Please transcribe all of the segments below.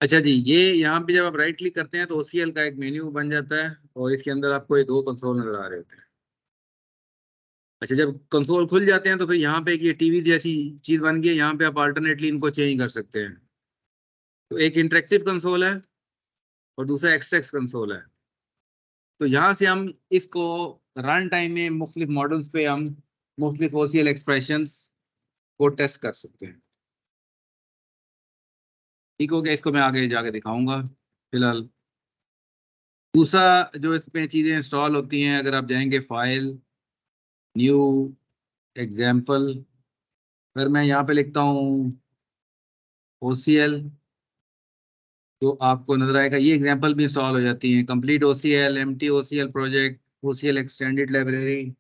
अच्छा जी, ये यहाँ पे जब आप राइट क्लिक करते हैं तो ओसीएल का एक मेन्यू बन जाता है और इसके अंदर आपको ये दो कंसोल नजर आ रहे होते हैं। अच्छा, जब कंसोल खुल जाते हैं तो फिर यहाँ पे एक ये टीवी जैसी चीज बन गई है, यहाँ पे आप अल्टरनेटली इनको चेंज कर सकते हैं। तो एक इंटरेक्टिव कंसोल है और दूसरा एक्सटेक्स कंसोल है। तो यहाँ से हम इसको रन टाइम में मुख्तलिफ मॉडल्स पे हम मुख्तलिफ ओसीएल एक्सप्रेशंस को टेस्ट कर सकते हैं। ठीक हो गया, इसको मैं आगे जाके दिखाऊंगा। फिलहाल दूसरा जो इसमें चीजें इंस्टॉल होती हैं, अगर आप जाएंगे फाइल, न्यू, एग्जाम्पल, अगर मैं यहाँ पे लिखता हूँ ओसीएल तो आपको नजर आएगा ये एग्जाम्पल भी इंस्टॉल हो जाती हैं। Complete OCL, MT OCL project, OCL extended library,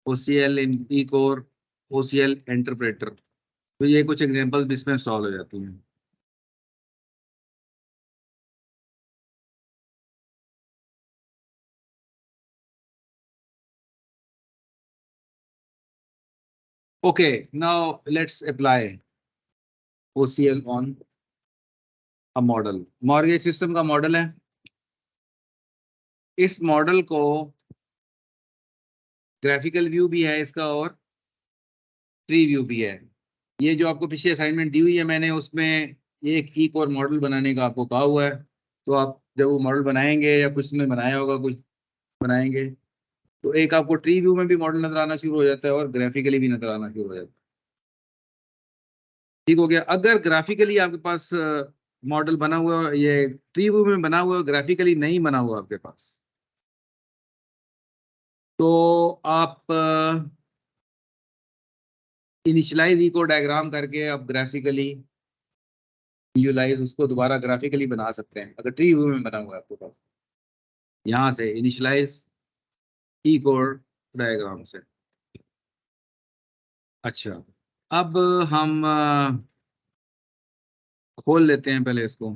OCL in Ecore, OCL interpreter. तो ये कुछ एग्जाम्पल भी इसमें इंस्टॉल हो जाती हैं। Okay, now let's apply OCL on a model. Mortgage system का मॉडल है। इस मॉडल को ग्राफिकल व्यू भी है इसका और ट्री व्यू भी है। ये जो आपको पिछली असाइनमेंट दी हुई है मैंने, उसमें एक एक और मॉडल बनाने का आपको कहा हुआ है। तो आप जब वो मॉडल बनाएंगे या कुछ ने बनाया होगा कुछ बनाएंगे तो एक आपको ट्री व्यू में भी मॉडल नजर आना शुरू हो जाता है और ग्राफिकली भी नजर आना शुरू हो जाता है। ठीक हो गया। अगर ग्राफिकली आपके पास मॉडल बना हुआ है, ये ट्री व्यू में बना हुआ है, ग्राफिकली नहीं बना हुआ आपके पास, तो आप इनिशियलाइज इको डायग्राम करके आप ग्राफिकली विजुलाइज उसको दोबारा ग्राफिकली बना सकते हैं अगर ट्री व्यू में बना हुआ है आपके पास। यहाँ से इनिशियलाइज ई कोड डायग्राम से। अच्छा, अब हम खोल लेते हैं पहले इसको।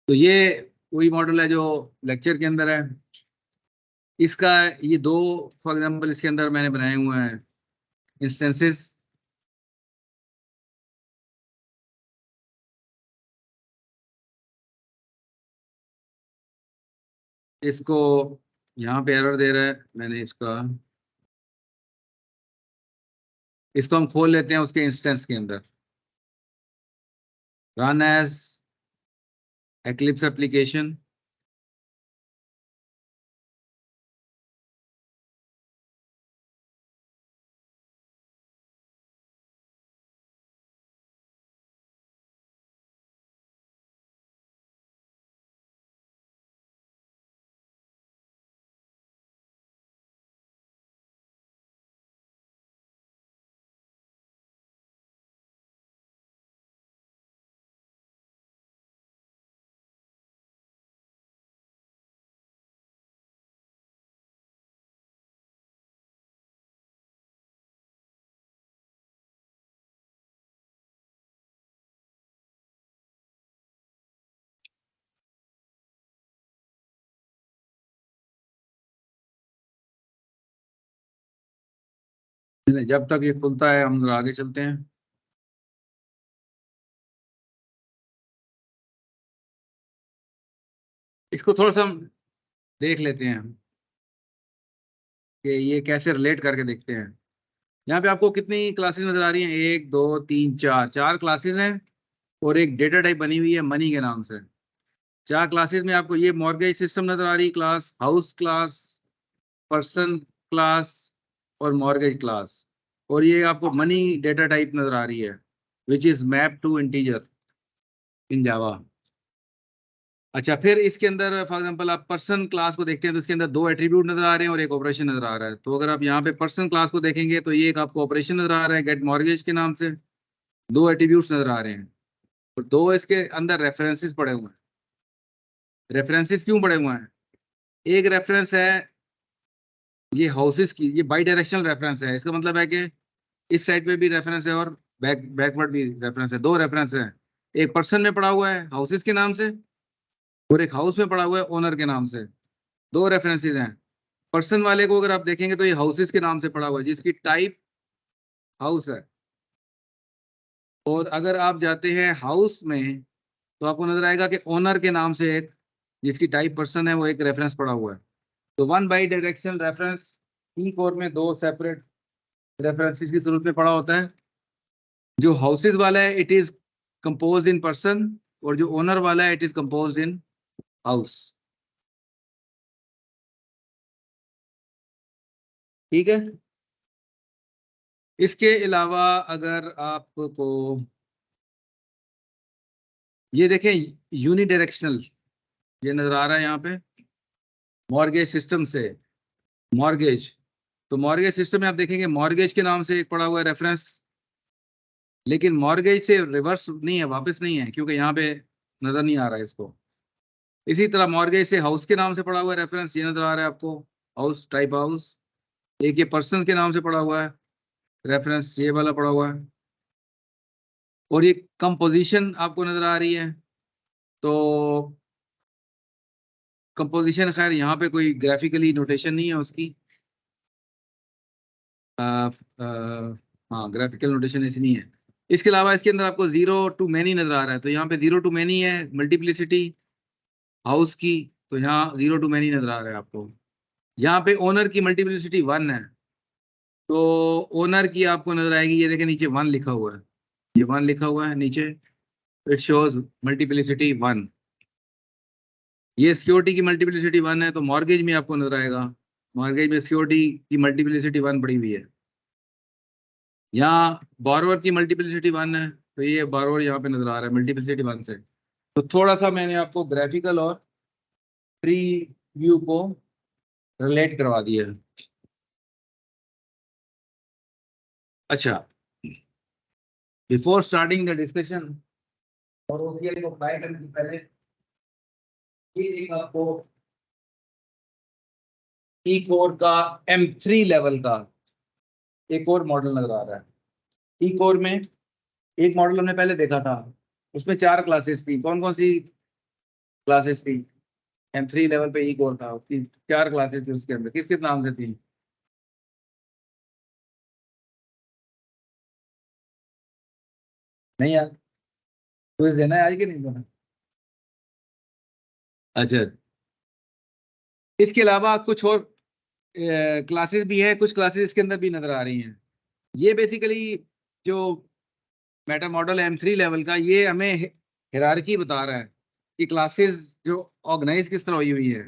तो ये वही मॉडल है जो लेक्चर के अंदर है। इसका ये दो, फॉर एग्जांपल इसके अंदर मैंने बनाए हुए हैं इंस्टेंसेस। इसको यहाँ पे एरर दे रहा है, मैंने इसको हम खोल लेते हैं उसके इंस्टेंस के अंदर। Run as Eclipse application. जब तक ये खुलता है हम आगे चलते हैं। इसको थोड़ा सा हम देख लेते हैं कि ये कैसे रिलेट करके देखते हैं। यहाँ पे आपको कितनी क्लासेस नजर आ रही हैं? एक, दो, तीन, चार, चार क्लासेस हैं और एक डेटा टाइप बनी हुई है मनी के नाम से। चार क्लासेस में आपको ये मॉर्गेज सिस्टम नजर आ रही class, house class, person class और मॉर्गेज क्लास। और ये आपको मनी डेटा टाइप नजर आ रही है which is map to integer in Java. अच्छा, फिर इसके अंदर फॉर एग्जांपल आप पर्सन क्लास को देखते हैं तो इसके अंदर दो एट्रीब्यूट नजर आ रहे हैं और एक ऑपरेशन नजर आ रहा है। तो अगर आप यहाँ पे पर्सन क्लास को देखेंगे तो ये एक आपको ऑपरेशन नजर आ रहा है गेट मॉर्गेज के नाम से, दो एट्रीब्यूट्स नजर आ रहे हैं और दो इसके अंदर रेफरेंसेस पड़े हुए हैं। रेफरेंसेस क्यों पड़े हुए हैं? एक रेफरेंस है ये हाउसेस की, ये बाई डायरेक्शनल रेफरेंस है। इसका मतलब है कि इस साइड पे भी रेफरेंस है और बैकवर्ड भी रेफरेंस है। दो रेफरेंस है, एक पर्सन में पड़ा हुआ है हाउसेस के नाम से और एक हाउस में पड़ा हुआ है ओनर के नाम से। दो रेफरेंसेस हैं। पर्सन वाले को अगर आप देखेंगे तो ये हाउसेस के नाम से पड़ा हुआ है जिसकी टाइप हाउस है। और अगर आप जाते हैं हाउस में तो आपको नजर आएगा कि ओनर के नाम से एक जिसकी टाइप पर्सन है वो एक रेफरेंस पड़ा हुआ है। तो one by directional reference E core में दो सेपरेट रेफरेंसेस की जरूरत में पड़ा होता है। जो हाउसेज वाला है it is compose in person और जो ओनर वाला है it is compose in house. ठीक है। इसके अलावा अगर आपको ये देखें यूनिडायरेक्शनल, ये नजर आ रहा है यहाँ पे मॉर्गेज सिस्टम से मॉर्गेज। तो मॉर्गेज सिस्टम में आप देखेंगे मॉर्गेज के नाम से एक पड़ा हुआ है रेफरेंस, लेकिन मॉर्गेज से रिवर्स नहीं है, वापस नहीं है क्योंकि यहाँ पे नजर नहीं आ रहा है इसको। इसी तरह मॉर्गेज से हाउस के नाम से पड़ा हुआ है रेफरेंस, ये नजर आ रहा है आपको हाउस टाइप हाउस। एक ये पर्सन के नाम से पड़ा हुआ है रेफरेंस, ये वाला पड़ा हुआ है। और ये कंपोजिशन आपको नजर आ रही है। तो कंपोजिशन खैर यहाँ पे कोई ग्राफिकली नोटेशन नहीं है उसकी। हाँ ग्राफिकल नोटेशन ऐसी नहीं है। इसके अलावा इसके अंदर आपको जीरो टू मैनी नजर आ रहा है। तो यहाँ पे जीरो टू मैनी है मल्टीप्लिसिटी हाउस की। तो यहाँ जीरो टू मैनी नजर आ रहा है आपको। यहाँ पे ओनर की मल्टीप्लिसिटी वन है। तो ओनर की आपको नजर आएगी, ये देखें नीचे वन लिखा हुआ है, ये वन लिखा हुआ है नीचे। It shows multiplicity one. ये सिक्योरिटी की मल्टीप्लिसिटी वन है तो मॉर्गेज में आपको नजर आएगा मॉर्गेज में सिक्योरिटी की मल्टीप्लिसिटी वन पड़ी हुई है। यहाँ बोरोवर की मल्टीप्लिसिटी वन है तो ये बोरोवर यहाँ पे नजर आ रहा है मल्टीप्लिसिटी वन से। तो थोड़ा सा मैंने आपको ग्राफिकल और ट्री व्यू को रिलेट करवा दिया है। अच्छा, बिफोर स्टार्टिंग द डिस्कशन और ओसीएल को अप्लाई करने से पहले ये एक आपको ई कोर का M3 लेवल का एक और मॉडल नजर आ रहा है। ई कोर में एक मॉडल हमने पहले देखा था, उसमें चार क्लासेस थी। कौन कौन सी क्लासेस थी? M3 लेवल पे ई कोर था, उसकी चार क्लासेस थी। उसके अंदर किस किस नाम से थी? नहीं यार, कुछ देना है आज कि नहीं देना? अच्छा, इसके अलावा कुछ और क्लासेस भी है, कुछ क्लासेस इसके अंदर भी नजर आ रही हैं। ये बेसिकली जो मेटा मॉडल M3 लेवल का, ये हमें हिरार्की बता रहा है कि क्लासेस जो ऑर्गेनाइज किस तरह हुई है।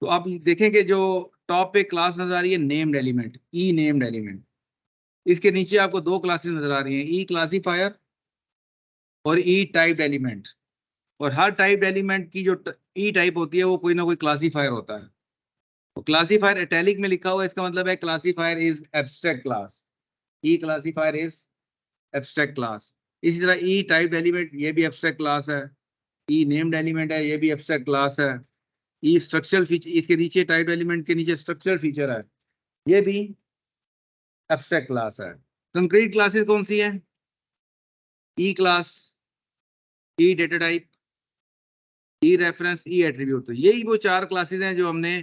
तो आप देखें कि जो टॉप पे क्लास नजर आ रही है नेम्ड एलिमेंट, ई नेम्ड एलिमेंट। इसके नीचे आपको दो क्लासेस नजर आ रही हैं, ई क्लासीफायर और ई टाइप्ड एलिमेंट। और हर टाइप्ड एलिमेंट की जो ई टाइप होती है वो कोई ना कोई क्लासीफायर होता है। तो क्लासीफायर इटैलिक में लिखा हुआ है, इसका मतलब है classifier is abstract class. E classifier is abstract class. इसी तरह ई टाइप्ड एलिमेंट ये भी एब्स्ट्रैक्ट क्लास है। ई नेम्ड एलिमेंट है, ये भी एब्स्ट्रैक्ट क्लास है। ई स्ट्रक्चरल फीचर, इसके नीचे टाइप्ड एलिमेंट के नीचे स्ट्रक्चरल फीचर है, ये भी एब्स्ट्रैक्ट क्लास है। कंक्रीट क्लासेस कौन सी है? ई क्लास, ई डेटा टाइप, ई रेफरेंस, ई एट्रीब्यूट। तो यही वो चार क्लासेस हैं जो हमने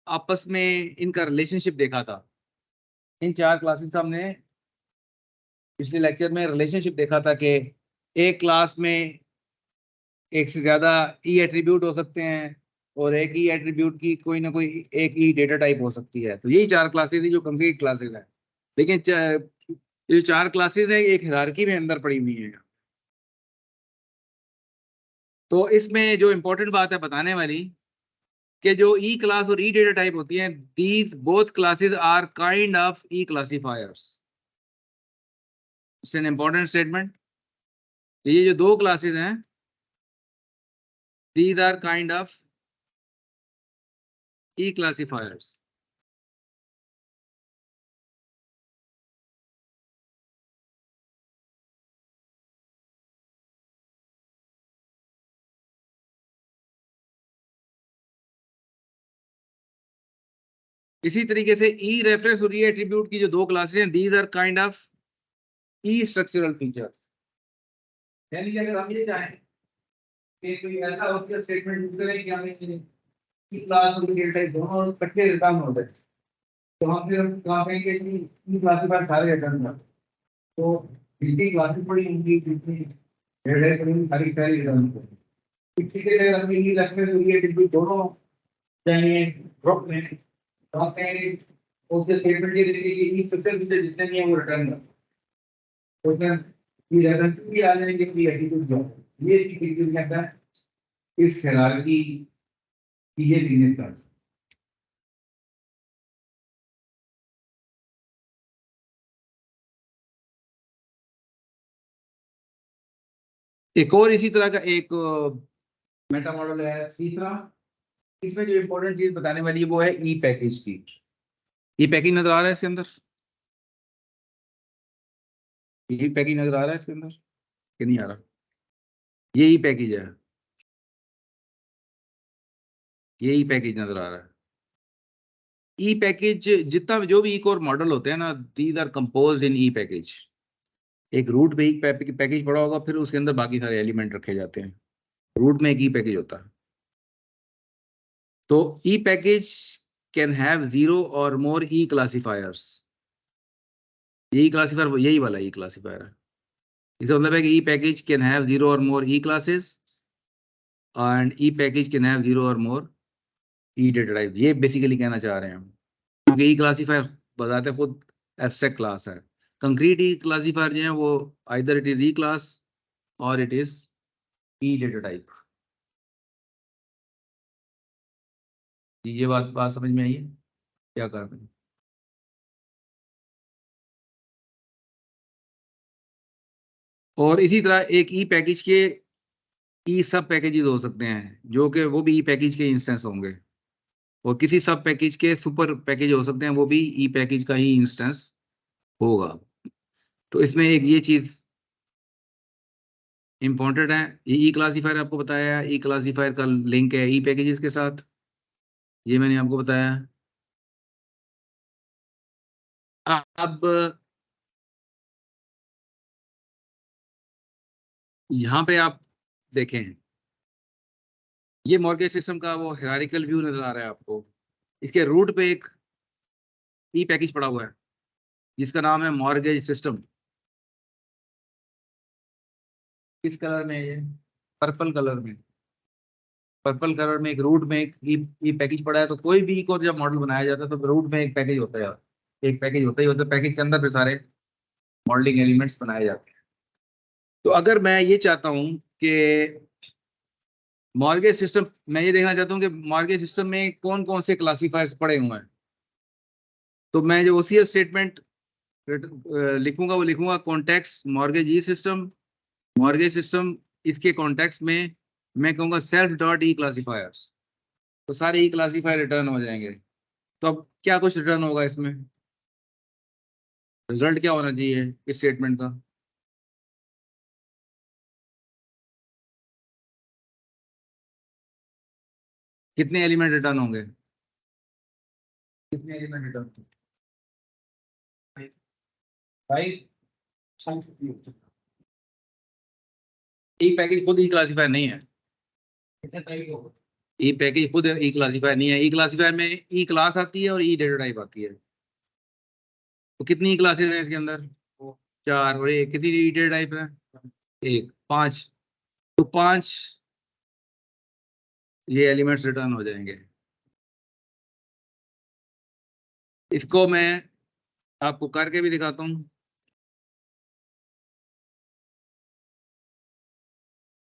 आपस में इनका रिलेशनशिप देखा था। इन चार क्लासेस का हमने पिछले लेक्चर में रिलेशनशिप देखा था कि एक क्लास में एक से ज्यादा ई एट्रीब्यूट हो सकते हैं और एक ही एट्रीब्यूट की कोई ना कोई एक ही डेटा टाइप हो सकती है। तो यही चार क्लासेस थी जो कंक्रीट क्लासेस है। लेकिन ये जो चार क्लासेस है एक हिरार्की में अंदर पड़ी हुई है। तो इसमें जो इंपॉर्टेंट बात है बताने वाली कि जो ई क्लास और ई डेटा टाइप होती हैं, these both classes are kind of E classifiers. It's an important statement. ये जो दो क्लासेस हैं These are kind of E classifiers. इसी तरीके से ई रेफरेंस और ई एट्रीब्यूट की जो दो क्लासेस हैं, दीज आर काइंड ऑफ ई स्ट्रक्चरल फीचर्स। यानी कि अगर हम ये चाहें कि कोई ऐसा ऑब्जेक्ट स्टेटमेंट यूज करें कि हमें ई क्लास और डेटा टाइप दोनों इकट्ठे रिटर्न हो जाए, तो हम फिर कहाँ कहेंगे कि ई क्लासिफायर सारे रिटर्न कर, तो जितनी क्लासेस पड़ी उनकी जितनी डेटा पड़ी सारी सारी रिटर्न कर। इसी के लिए हमें ई रेफरेंस और ई एट्रीब्यूट दोनों चाहिए ग्रुप में, तो हम कहेंगे उसके स्टेटमेंट ये देखिए कि ई स्ट्रक्चर जितने भी हैं वो रिटर्न कर, तो फिर ये रेफरेंस भी आ जाएंगे कि एट्रीब्यूट जो ये चीज कहता है इस हायरार्की की ये सिग्निफिकेंस। एक और इसी तरह का एक मेटा मॉडल है तीसरा। इसमें जो इंपॉर्टेंट चीज बताने वाली है वो है ई पैकेज की। ई पैकेज नजर आ रहा है इसके अंदर? ई पैकेज नजर आ रहा है इसके अंदर कि नहीं आ रहा? ये ई पैकेज है, ये ई पैकेज नजर आ रहा है। ई पैकेज जितना जो भी ई कोर मॉडल होते हैं ना, दीज आर कंपोज इन ई पैकेज। एक रूट में एक पैकेज पड़ा होगा, फिर उसके अंदर बाकी सारे एलिमेंट रखे जाते हैं। रूट में एक ई पैकेज होता है। तो ई package can have 0 or more E classifiers. यही क्लासिफायर यही वाला ई क्लासिफायर है। इसका मतलब है कि ई package can have 0 or more E classes and E package can have 0 or more E data type. ये बेसिकली कहना चाह रहे हैं हम, क्योंकि ई क्लासिफायर बताते खुद एब्स्ट्रैक्ट क्लास है। कंक्रीट ई क्लासिफायर जो है वो either it is E class or it is E data type. ये बात बात समझ में आई है? क्या कर रहे हैं? और इसी तरह एक ई पैकेज के ई सब पैकेजेस हो सकते हैं, जो कि वो भी ई पैकेज के इंस्टेंस होंगे, और किसी सब पैकेज के सुपर पैकेज हो सकते हैं, वो भी ई पैकेज का ही इंस्टेंस होगा। तो इसमें एक ये चीज इंपॉर्टेंट है, ये ई क्लासिफायर आपको बताया है। ई क्लासिफायर का लिंक है ई पैकेजेस के साथ, ये मैंने आपको बताया। अब यहाँ पे आप देखें, ये मॉर्गेज सिस्टम का वो हायरार्किकल व्यू नजर आ रहा है आपको। इसके रूट पे एक ई पैकेज पड़ा हुआ है जिसका नाम है मॉर्गेज सिस्टम। किस कलर में है ये? पर्पल कलर में। पर्पल कलर में एक रूट में एक ई पैकेज पड़ा है। तो कोई भी को जब मॉडल बनाया जाता है तो रूट में एक पैकेज होता है, एक पैकेज होता ही होता है। पैकेज के अंदर फिर सारे मॉडलिंग एलिमेंट्स बनाए जाते हैं। तो अगर मैं ये चाहता हूँ कि मॉर्गेज सिस्टम, मैं ये देखना चाहता हूँ कि मॉर्गेज सिस्टम में कौन कौन से क्लासीफायर्स पड़े हुए हैं, तो मैं जो ओसीएस स्टेटमेंट लिखूंगा वो लिखूंगा कॉन्टेक्स्ट मॉर्गेज ई सिस्टम, मॉर्गेज सिस्टम। इसके कॉन्टेक्स्ट में मैं कहूंगा सेल्फ डॉट ई क्लासीफायर्स, तो सारे ई क्लासीफायर रिटर्न हो जाएंगे। तो अब क्या कुछ रिटर्न होगा इसमें? रिजल्ट क्या होना चाहिए इस स्टेटमेंट का? कितने एलिमेंट रिटर्न होंगे? कितने एलिमेंट रिटर्न? फाइव। ई पैकेज खुद ई क्लासीफायर नहीं है। ई पैकेज खुद ई क्लासीफायर नहीं है। ई क्लासीफायर में ई क्लास आती है और ई डेटा टाइप आती है। तो कितनी क्लासेस हैं इसके अंदर? चार। और एक कितनी ई डेटा टाइप है? एक। पांच। तो पांच ये एलिमेंट्स रिटर्न हो जाएंगे। इसको मैं आपको करके भी दिखाता हूँ।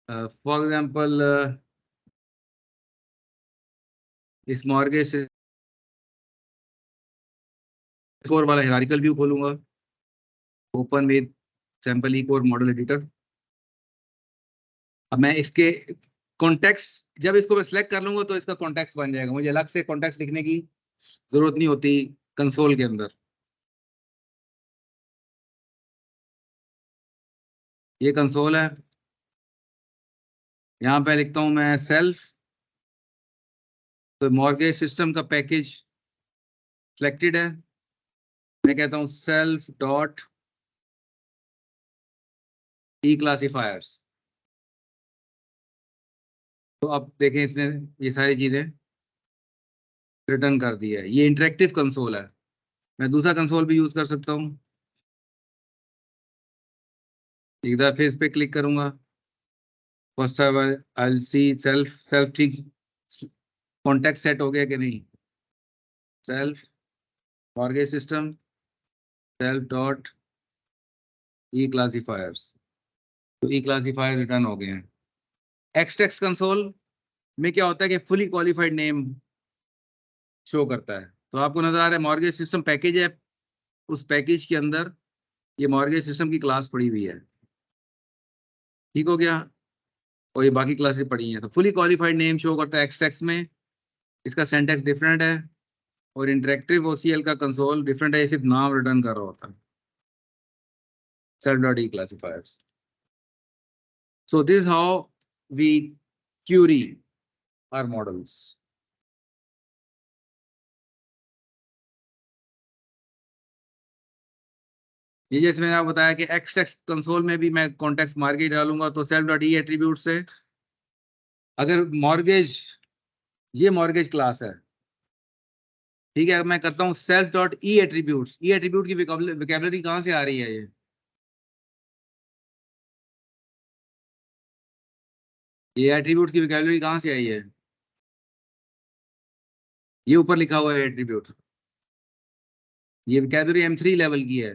फॉर एग्जाम्पल इस मॉर्गेज स्कोर वाला हायरार्किकल व्यू खोलूंगा, open with sample E core model editor. अब मैं इसके कॉन्टेक्स्ट जब इसको मैं सिलेक्ट कर लूंगा तो इसका कॉन्टेक्स्ट बन जाएगा, मुझे अलग से कॉन्टेक्स्ट लिखने की जरूरत नहीं होती कंसोल के अंदर। ये कंसोल है, यहाँ पे लिखता हूं मैं सेल्फ, तो मॉर्गेज सिस्टम का पैकेज सिलेक्टेड है, मैं कहता हूं सेल्फ डॉट ई क्लासिफायर्स। तो अब देखें इसने ये सारी चीजें रिटर्न कर दी है। ये इंटरेक्टिव कंसोल है। मैं दूसरा कंसोल भी यूज कर सकता हूँ। एक दफा फिर इस पे क्लिक करूंगा, first I see self, self ठीक कॉन्टेक्ट सेट हो गया कि नहीं, self mortgage system self dot E classifiers, तो ई क्लासिफायर रिटर्न हो गए हैं। एक्सटेक्स कंसोल में क्या होता है कि फुली क्वालिफाइड नेम शो करता है। तो आपको नजर आ रहा है मॉर्गेज सिस्टम पैकेज है, उस पैकेज के अंदर ये मॉर्गेज सिस्टम की क्लास पड़ी हुई है, ठीक हो गया, और ये बाकी क्लासेस पड़ी हैं। तो फुली क्वालिफाइड नेम शो करता है एक्सटेक्स में, इसका सिंटैक्स डिफरेंट है, और इंटरेक्टिव ओसीएल का कंसोल डिफरेंट है, ये सिर्फ नाम रिटर्न कर रहा होता है, self dot E classifiers. So this how we query our models. ये जैसे मैंने आपको बताया कि एक्सटेक्स कंसोल में भी मैं कॉन्टेक्स्ट मॉर्गेज डालूंगा तो सेल्फ डॉट ई एट्रीब्यूट से, अगर मॉर्गेज, ये मॉर्गेज क्लास है, ठीक है, मैं करता हूँ सेल्फ डॉट ई एट्रीब्यूट, ई एट्रीब्यूट की विकेबलरी कहाँ से आ रही है, ये एट्रीब्यूट की विकेबलरी कहाँ से आई है, ये ऊपर लिखा हुआ है एट्रीब्यूट, ये विकेबलरी M3 लेवल की है।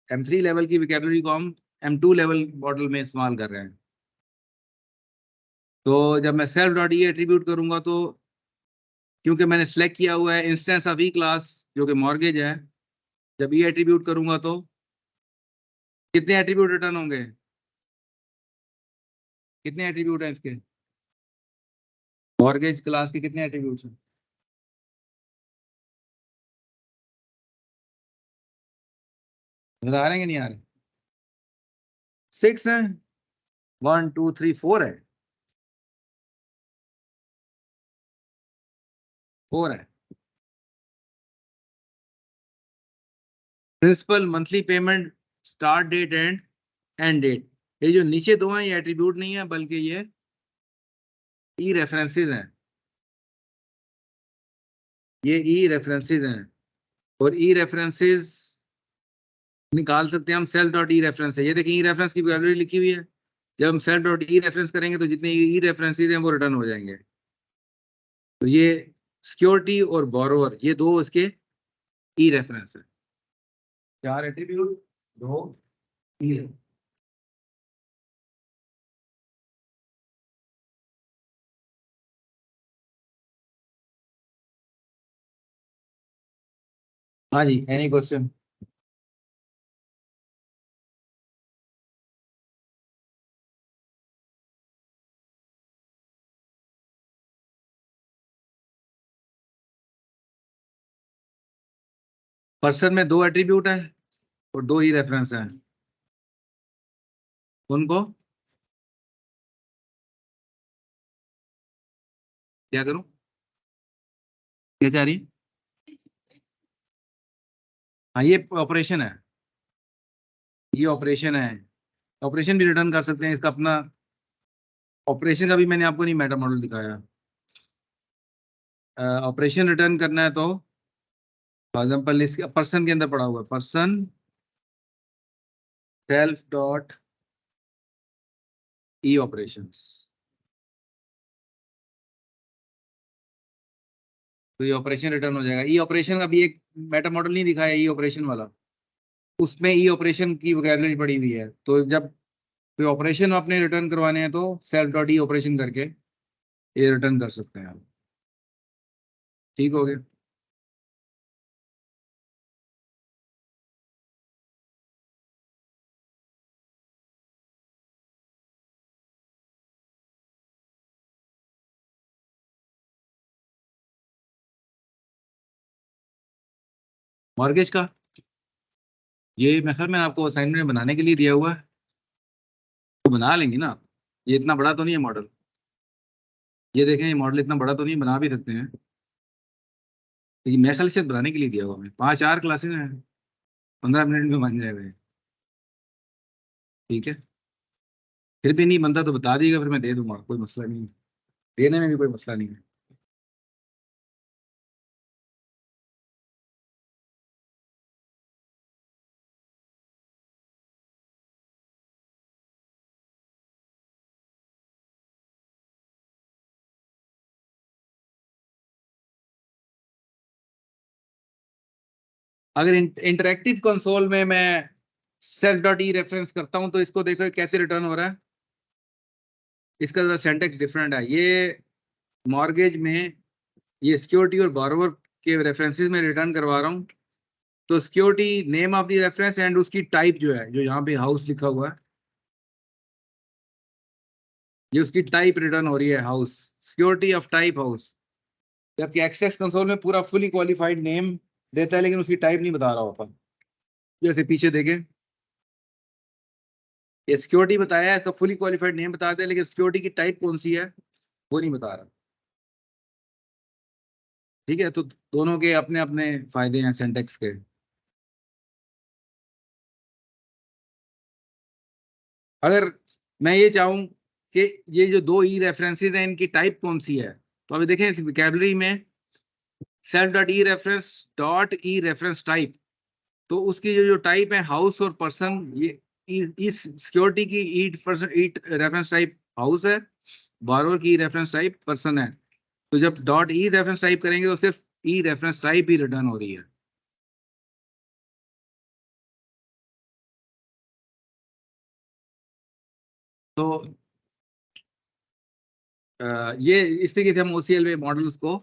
M3 लेवल की विकेबलरी को हम M2 लेवल मॉडल में इस्तेमाल कर रहे हैं। तो जब मैं सेल्फ डॉट ई एट्रीब्यूट करूंगा तो क्योंकि मैंने सेलेक्ट किया हुआ है इंस्टेंस ऑफ ई क्लास जो कि मॉर्गेज है, जब ई एट्रीब्यूट करूंगा तो कितने एट्रीब्यूट रिटर्न होंगे, कितने एट्रीब्यूट हैं इसके, मॉर्गेज क्लास के कितने एट्रीब्यूट्स हैं, नजर आ रहे हैं कि नहीं आ रहे, 6 है, 1 2 3 4 है, 4 है। Principal, monthly payment, start date and end date, ये जो नीचे दो हैं ये एट्रीब्यूट नहीं है बल्कि ये ई रेफरेंसेस हैं, ये ई रेफरेंसेस हैं, और ई रेफरेंसेस निकाल सकते हैं हम सेल्फ डॉट ई रेफरेंस है। ये देखिए ई रेफरेंस की वैल्यू लिखी हुई है, जब हम सेल्फ डॉट ई रेफरेंस करेंगे तो जितने ई रेफरेंसेस हैं वो रिटर्न हो जाएंगे। तो ये सिक्योरिटी और बोरोवर ये दो इसके ई रेफरेंस है, 4 एट्रीब्यूट, 2 ई। हाँ जी, एनी क्वेश्चन। पर्सन में 2 एट्रीब्यूट है और 2 ई रेफरेंस हैं, उनको क्या करूं, क्या चाह रही है, हाँ ये ऑपरेशन है, ये ऑपरेशन है, ऑपरेशन भी रिटर्न कर सकते हैं, इसका अपना ऑपरेशन का भी मैंने आपको नहीं मेटा मॉडल दिखाया। ऑपरेशन रिटर्न करना है तो फॉर एग्जाम्पल इसके पर्सन के अंदर पड़ा हुआ है, पर्सन सेल्फ डॉट ई ऑपरेशंस, तो ये ऑपरेशन रिटर्न हो जाएगा। ई ऑपरेशन का भी एक मेटा मॉडल नहीं दिखाया ई ऑपरेशन वाला, उसमें ई ऑपरेशन की वोकैबुलरी पड़ी हुई है, तो जब कोई ऑपरेशन अपने रिटर्न करवाने हैं तो सेल्फ डॉट ई ऑपरेशन करके ये रिटर्न कर सकते हैं आप। ठीक हो गया। मॉर्गेज का ये मैं आपको असाइनमेंट में बनाने के लिए दिया हुआ है, तो बना लेंगे ना। ये इतना बड़ा तो नहीं है मॉडल। ये देखें, ये मॉडल इतना बड़ा तो नहीं, बना भी सकते हैं, लेकिन मेरे ख्याल से बनाने के लिए दिया हुआ है। 5 4 क्लासेस हैं, 15 मिनट में बन जाएगा ये। ठीक है, फिर भी नहीं बनता तो बता दीजिएगा, फिर मैं दे दूंगा, कोई मसला नहीं है, देने में भी कोई मसला नहीं है। अगर इंटरेक्टिव कंसोल में मैं सेल्फ डॉट ई रेफरेंस करता हूं तो इसको देखो कैसे रिटर्न हो रहा है। इसका जरा सिंटैक्स डिफरेंट है। ये मॉर्गेज में ये सिक्योरिटी और बोरोवर के रेफरेंसेस में रिटर्न करवा रहा हूँ। तो security name of the reference and उसकी टाइप जो है, जो यहाँ पे हाउस लिखा हुआ है, ये उसकी टाइप रिटर्न हो रही है, house, security of type house. जबकि एक्सेस कंसोल में पूरा फुली क्वालिफाइड नेम देता है, लेकिन उसकी टाइप नहीं बता रहा होता। जैसे पीछे देखें, ये सिक्योरिटी बताया है तो फुली क्वालिफाइड नेम बता दे, लेकिन सिक्योरिटी की टाइप कौन सी है वो नहीं बता रहा। ठीक है, तो दोनों के अपने अपने फायदे हैं सिंटैक्स के। अगर मैं ये चाहूं कि ये जो दो ई रेफरेंसेस हैं इनकी टाइप कौन सी है, तो अभी देखें इस विकैबुलरी में सेल्फ डॉट ई reference dot E reference type, तो उसकी जो टाइप है हाउस और पर्सन, ये इस सिक्योरिटी की ई पर्सन ई रेफरेंस टाइप हाउस है, बारोर की रेफरेंस टाइप पर्सन है। तो जब डॉट ई रेफरेंस टाइप करेंगे तो सिर्फ ई रेफरेंस टाइप ही रिटर्न हो रही है। तो ये इस तरीके से हम ओसीएल में मॉडल्स को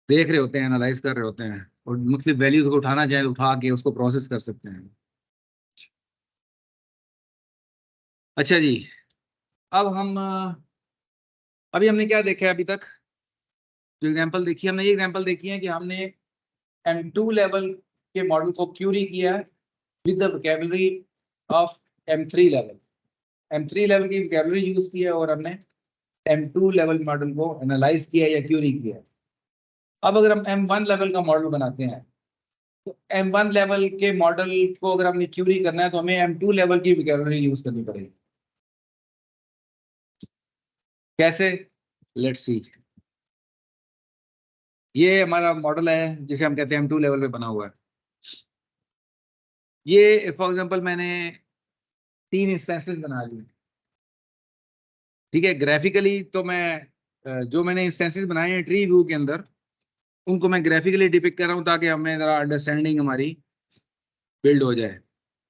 देख रहे होते हैं, एनालाइज कर रहे होते हैं, और मुख्तलिफ वैल्यूज को उठाना चाहे तो उठा के उसको प्रोसेस कर सकते हैं। अच्छा जी, अब हम अभी हमने क्या देखा है अभी तक, जो एग्जांपल देखी हमने, ये एग्जांपल देखी है कि हमने M2 लेवल के मॉडल को क्यूरी किया है with the vocabulary of M3 level. M3 level की वोकैबुलरी यूज की है और हमने M2 लेवल मॉडल को एनालाइज किया या क्यूरी किया। अब अगर हम M1 लेवल का मॉडल बनाते हैं, तो M1 लेवल के मॉडल को अगर हमने क्यूरी करना है तो हमें M2 लेवल की वोकैबुलरी यूज करनी पड़ेगी। कैसे? Let's see. ये हमारा मॉडल है जिसे हम कहते हैं M2 लेवल पे बना हुआ है। ये फॉर एग्जांपल मैंने 3 इंस्टेंसेस बना लिए। ठीक है, ग्राफिकली तो मैं जो मैंने इंस्टेंसेस बनाए हैं ट्री व्यू के अंदर, उनको मैं ग्राफिकली डिपिक्ट कर रहा हूँ ताकि हमें जरा अंडरस्टैंडिंग हमारी बिल्ड हो जाए।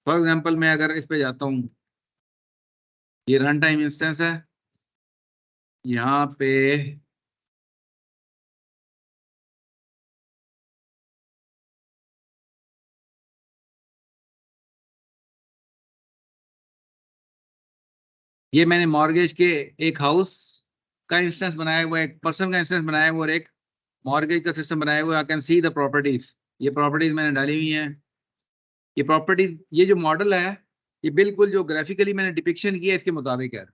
फॉर एग्जांपल मैं अगर इस पे जाता हूँ, ये रन टाइम इंस्टेंस है, यहाँ पे ये मैंने मॉर्गेज के एक हाउस का इंस्टेंस बनाया हुआ है, एक पर्सन का इंस्टेंस बनाया हुआ है, और एक मॉर्गेज का सिस्टम बनाया हुआ है। I can see the properties, ये प्रॉपर्टीज मैंने डाली हुई हैं। ये प्रॉपर्टीज, ये जो मॉडल है, ये बिल्कुल जो ग्राफिकली मैंने डिपिक्शन किया है इसके मुताबिक है।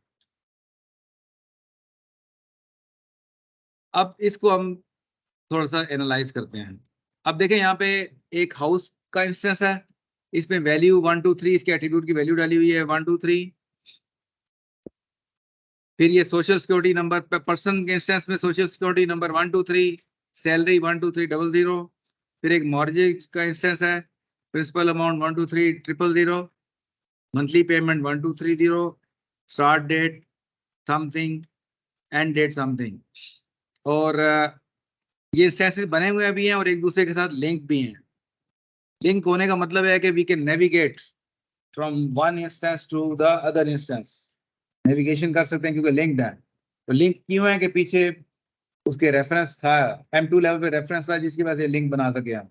अब इसको हम थोड़ा सा एनालाइज करते हैं। अब देखें यहाँ पे एक हाउस का इंस्टेंस है, इसमें वैल्यू 1 2 3, इसके एट्रीब्यूट की वैल्यू डाली हुई है 1 2 3। फिर ये सोशल सिक्योरिटी नंबर, पर्सन के इंस्टेंस में सोशल सिक्योरिटी नंबर 1 2 3, सैलरी 1 2 3 0 0। फिर एक मॉर्गेज का इंस्टेंस है, principal amount 1 2 3 0 0, monthly payment 1 2 3 0, start date something, end date something. और ये इंस्टेंसेस बने हुए भी हैं और एक दूसरे के साथ लिंक भी हैं। लिंक होने का मतलब है कि we can navigate from one instance to the other instance. Navigation कर सकते हैं क्योंकि लिंक्ड है। तो लिंक क्यों है कि पीछे उसके रेफरेंस था, M2 लेवल पे रेफरेंस था जिसकी वजह से लिंक बना सके हम।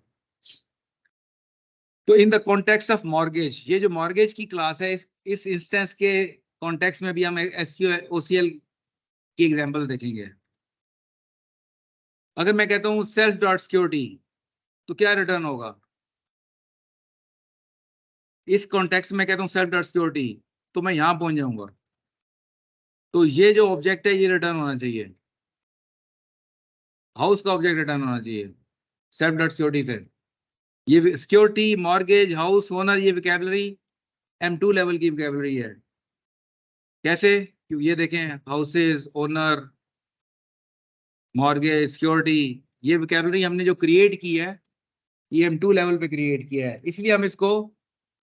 तो in the context of mortgage, ये जो मॉर्गेज की क्लास है, इस इंस्टेंस के कॉन्टेक्स्ट में भी हम SQL OCL की एग्जांपल देखेंगे। अगर मैं कहता हूँ सेल्फ डॉट सिक्योरिटी, तो क्या रिटर्न होगा? इस कॉन्टेक्स्ट में कहता हूँ सेल्फ डॉट सिक्योरिटी, तो मैं यहां पहुंच जाऊंगा, तो ये जो ऑब्जेक्ट है ये रिटर्न होना चाहिए, हाउस का ऑब्जेक्ट रिटर्न होना चाहिए सेल्फ डॉट सिक्योरिटी से। ये सिक्योरिटी, मॉर्गेज, हाउस, ओनर, ये विकेबलरी M2 लेवल की विकेबलरी है। कैसे? ये देखें, हाउसेज, ओनर, मॉर्गेज, सिक्योरिटी, ये विकेबलरी हमने जो क्रिएट की है ये M2 लेवल पे क्रिएट किया है, इसलिए हम इसको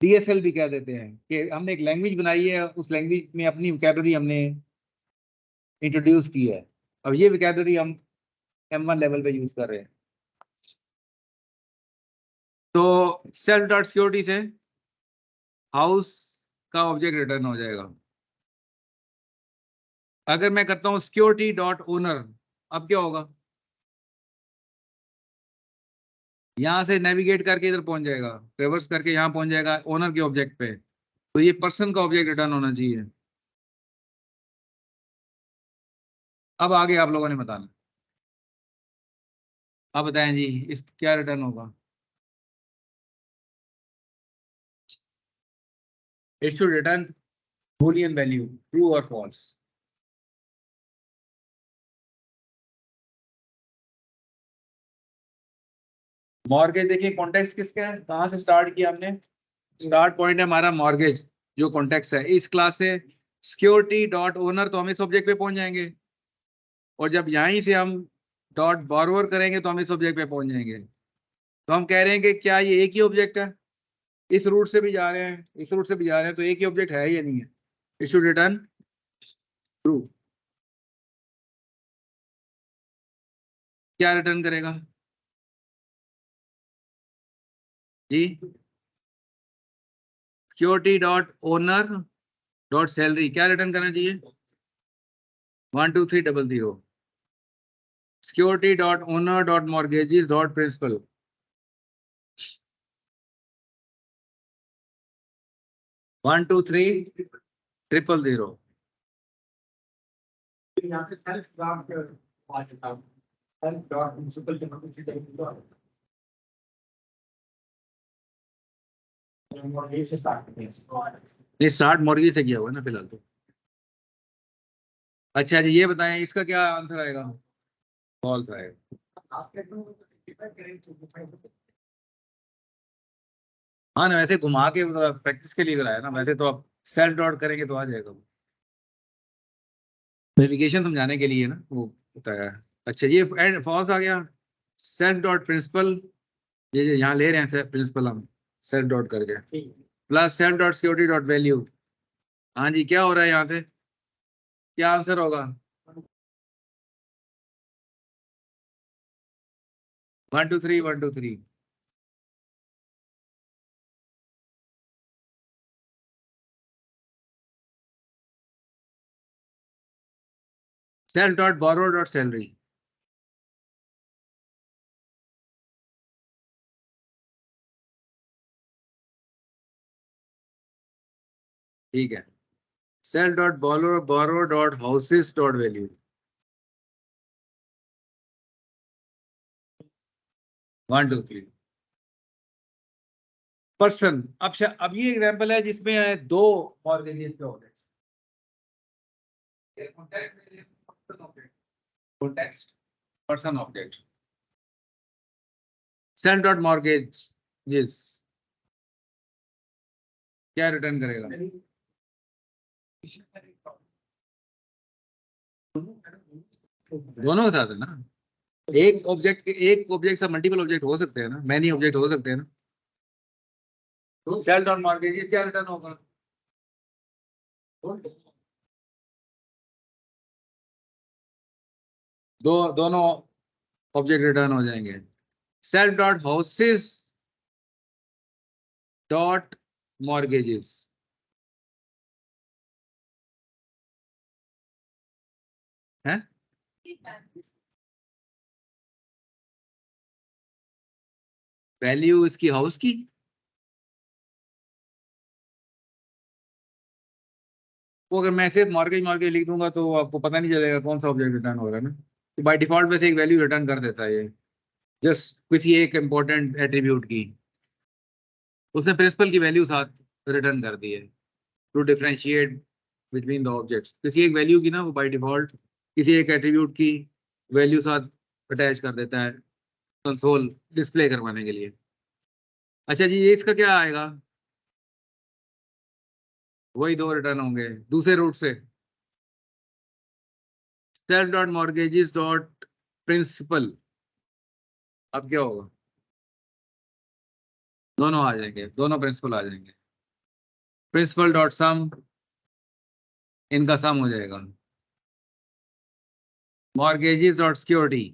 DSL भी कह देते हैं कि हमने एक लैंग्वेज बनाई है, उस लैंग्वेज में अपनी विकेबलरी हमने इंट्रोड्यूस की है। अब ये विकेबलरी हम M1 लेवल पे यूज कर रहे हैं। तो सेल्फ डॉट सिक्योरिटी से हाउस का ऑब्जेक्ट रिटर्न हो जाएगा। अगर मैं करता हूं सिक्योरिटी डॉट ओनर, अब क्या होगा? यहां से नेविगेट करके इधर पहुंच जाएगा, रिवर्स करके यहां पहुंच जाएगा ओनर के ऑब्जेक्ट पे, तो ये पर्सन का ऑब्जेक्ट रिटर्न होना चाहिए। अब आगे आप लोगों ने बताना, आप बताएं जी, इस क्या रिटर्न होगा? It should return Boolean value, true और फॉल्स। मॉर्गेज देखिए, कॉन्टेक्स्ट किसका है, कहां से स्टार्ट किया हमने? स्टार्ट पॉइंट है हमारा मॉर्गेज, जो कॉन्टेक्स्ट है इस क्लास से सिक्योरिटी डॉट ओनर, तो हम इस ऑब्जेक्ट पे पहुंच जाएंगे, और जब यहीं से हम डॉट बॉरोवर करेंगे तो हम इस ऑब्जेक्ट पे पहुंच जाएंगे। तो हम कह रहे हैं कि क्या ये एक ही ऑब्जेक्ट है? इस रूट से भी जा रहे हैं, इस रूट से भी जा रहे हैं, तो एक ही ऑब्जेक्ट है या नहीं है? It should return true. क्या रिटर्न करेगा जी? Security dot owner dot salary, क्या रिटर्न करना चाहिए? 12300। Security dot owner dot mortgages dot principal, 12300। नहीं, स्टार्ट मॉर्गेज से किया हुआ है ना फिलहाल तो। अच्छा जी, ये बताएं इसका क्या आंसर आएगा? फॉल्स आएगा। हाँ ना, वैसे घुमा के मतलब प्रैक्टिस के लिए कराया ना, वैसे तो आप सेल्फ डॉट करेंगे तो आ जाएगा, नेविगेशन समझाने के लिए ना वो बताया है। अच्छा, ये फॉल्स आ गया। सेल्फ डॉट प्रिंसिपल, ये जो यहाँ ले रहे हैं प्रिंसिपल हम सेल्फ डॉट करके, plus self dot security dot value. हाँ जी, क्या हो रहा है यहाँ पे? क्या आंसर होगा? 123 123। Self dot borrow dot salary, ठीक है। Self dot borrow dot houses dot value, 123। Person, अब ये एग्जांपल है जिसमें दो मॉर्गेजेस पे होते हैं, context, person object. Self dot mortgage जिस, क्या रिटर्न करेगा? दोनों के साथ है ना, एक ऑब्जेक्ट से मल्टीपल ऑब्जेक्ट हो सकते हैं ना, मैनी ऑब्जेक्ट हो सकते हैं ना। सेल्फ डॉट मॉर्गेज क्या रिटर्न होगा? दोनों ऑब्जेक्ट रिटर्न हो जाएंगे। Self dot houses dot mortgages, है वैल्यू इसकी हाउस की। वो अगर मैं सिर्फ मॉर्गेज मॉर्गेज लिख दूंगा तो आपको पता नहीं चलेगा कौन सा ऑब्जेक्ट रिटर्न हो रहा है ना, तो बाय डिफॉल्ट वैसे एक वैल्यू रिटर्न कर देता है ये। जस्ट किसी एक इंपॉर्टेंट एट्रीब्यूट की, उसने प्रिंसिपल की वैल्यू साथ रिटर्न कर दी है to differentiate between the objects. किसी एक वैल्यू की ना वो बाय डिफॉल्ट किसी एक एट्रीब्यूट की वैल्यू साथ अटैच कर देता है कंसोल डिस्प्ले करवाने के लिए। अच्छा जी, ये इसका क्या आएगा? वही दो रिटर्न होंगे दूसरे रूट से, self dot mortgages dot principal. अब क्या होगा? दोनों आ जाएंगे, दोनों प्रिंसिपल आ जाएंगे। प्रिंसिपल डॉट सम, इनका सम हो जाएगा। मॉर्गेजेस डॉट सिक्योरिटी,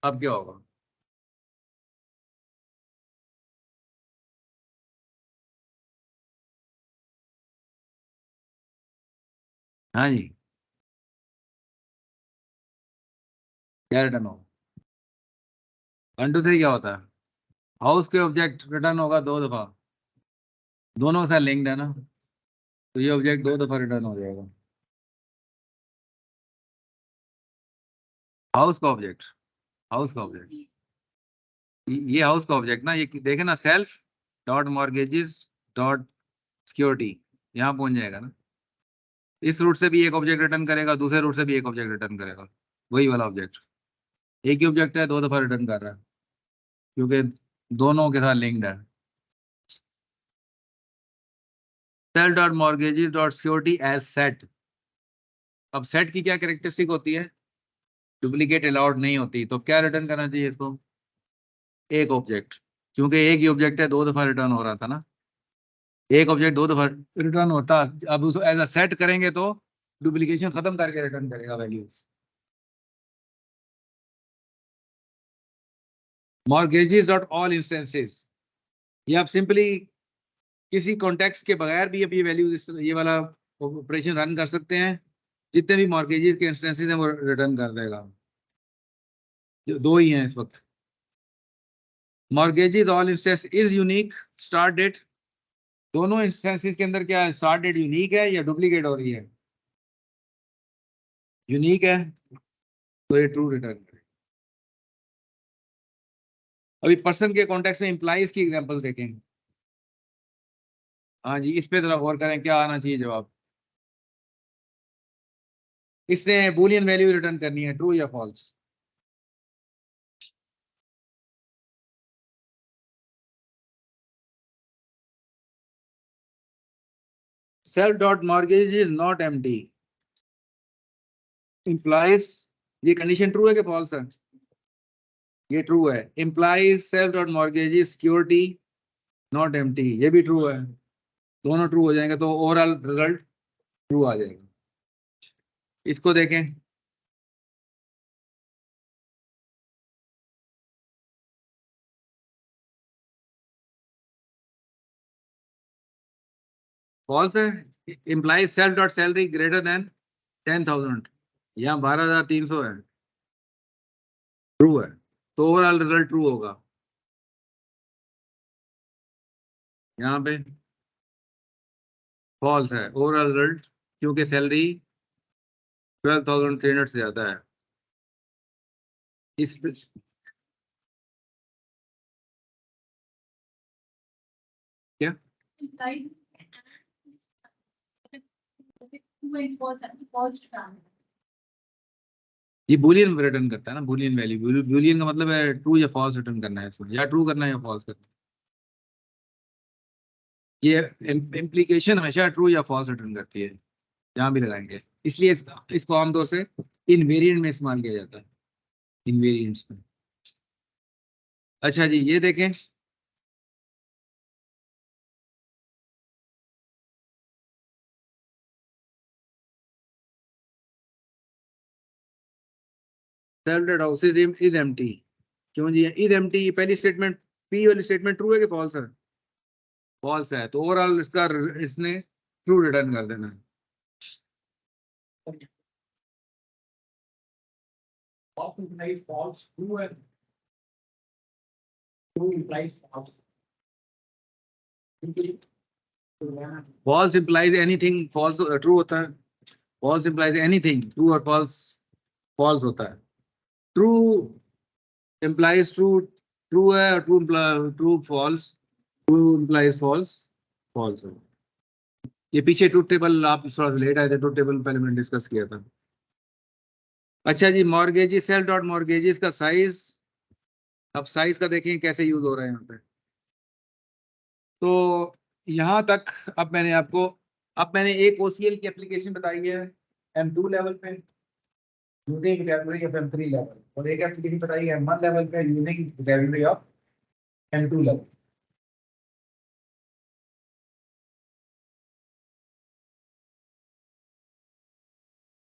अब क्या होगा? हाँ जी, क्या रिटर्न होगा? 1 2 3 क्या होता है? हाउस के ऑब्जेक्ट रिटर्न होगा 2 दफा, दोनों के साथ लिंक्ड है ना, तो ये ऑब्जेक्ट 2 दफा रिटर्न हो जाएगा। हाउस का ऑब्जेक्ट, हाउस का ऑब्जेक्ट, ये हाउस का ऑब्जेक्ट ना, ये देखे ना, self dot mortgages dot security, यहाँ पहुंच जाएगा ना। इस रूट से भी एक ऑब्जेक्ट रिटर्न करेगा, दूसरे रूट से भी एक ऑब्जेक्ट रिटर्न करेगा, वही वाला ऑब्जेक्ट। एक ही ऑब्जेक्ट है, 2 दफा रिटर्न कर रहा है क्योंकि दोनों के साथ लिंक्ड है। Self dot mortgages dot security as set. अब सेट की क्या कैरेक्टरिस्टिक होती है? डुप्लीकेट अलाउड नहीं होती, तो क्या रिटर्न करना चाहिए इसको? एक ऑब्जेक्ट, क्योंकि एक ही ऑब्जेक्ट है, 2 दफा रिटर्न हो रहा था ना, एक ऑब्जेक्ट 2 दफा रिटर्न होता। अब उसको एज अ सेट करेंगे तो डुप्लीकेशन खत्म करके रिटर्न करेगा values. Mortgages dot all instances, ये आप सिंपली किसी कॉन्टेक्स्ट के बगैर भी अब ये वैल्यूज ये वाला ऑपरेशन रन कर सकते हैं। जितने भी मॉर्गेजेस के इंस्टेंसेस हैं वो रिटर्न कर देगा, जो दो ही हैं इस वक्त। Mortgages all instance is unique start date, दोनों इंस्टेंसेस के अंदर क्या है, स्टार्ट डेट यूनिक है या डुप्लीकेट हो रही है? यूनिक है, तो ये ट्रू रिटर्न करेगा। अभी पर्सन के कॉन्टेक्स्ट में इंप्लाइज की एग्जांपल देखें। हाँ जी, इस पे जरा गौर करें, क्या आना चाहिए जवाब? इसने बूलियन वैल्यू रिटर्न करनी है, ट्रू या false? Self dot mortgage is not empty implies, ये कंडीशन ट्रू है कि फॉल्स है? ये ट्रू है। Implies self dot mortgage is security not empty, ये भी ट्रू है। दोनों ट्रू हो जाएंगे तो ओवरऑल रिजल्ट ट्रू आ जाएगा। इसको देखें, फॉल्स है। Implies self dot salary greater than 10,000, यहाँ 12,300 है, ट्रू है, तो ओवरऑल रिजल्ट ट्रू होगा। यहाँ पे फॉल्स है ओवरऑल रिजल्ट, क्योंकि सैलरी 12,300 से ज्यादा है। इस क्या ये बूलियन रिटर्न करता है ना, बूलियन वैल्यू, बूलियन का मतलब है ट्रू या फॉल्स रिटर्न करना है इसमें, या ट्रू करना है या फॉल्स करना है। ये इम्प्लीकेशन हमेशा ट्रू या फॉल्स रिटर्न करती है, जहां भी लगाएंगे। इसलिए इसको आमतौर से इनवेरिएंट में इस्तेमाल किया जाता है, इनवेरिएंट्स में। अच्छा जी, ये देखें, self dot house is empty, क्यों जी? इज एम्प्टी पहली स्टेटमेंट, पी वाली स्टेटमेंट ट्रू है कि फॉल्स है? फॉल्स है, तो ओवरऑल इसका इसने ट्रू रिटर्न कर देना है। False implies anything, false true होता है। फॉल्स इंप्लाइज एनीथिंग, ट्रू और फॉल्स फॉल्स होता है। ट्रू implies true है, true false, true implies false, false है। ये पीछे ट्रूथ टेबल आप थोड़ा सा लेट आए थे, ट्रूथ टेबल पहले मैंने डिस्कस किया था। अच्छा जी, मॉर्गेजेस, सेल डॉट मॉर्गेजेस का साइज, अब साइज का देखें कैसे यूज हो रहा है यहाँ पे। तो यहाँ तक अब मैंने एक OCL की एप्लीकेशन बताई है M2 लेवल पे using vocabulary of M3 level, और एक एप्लीकेशन बताई है M1 लेवल पे using vocabulary of M2 level.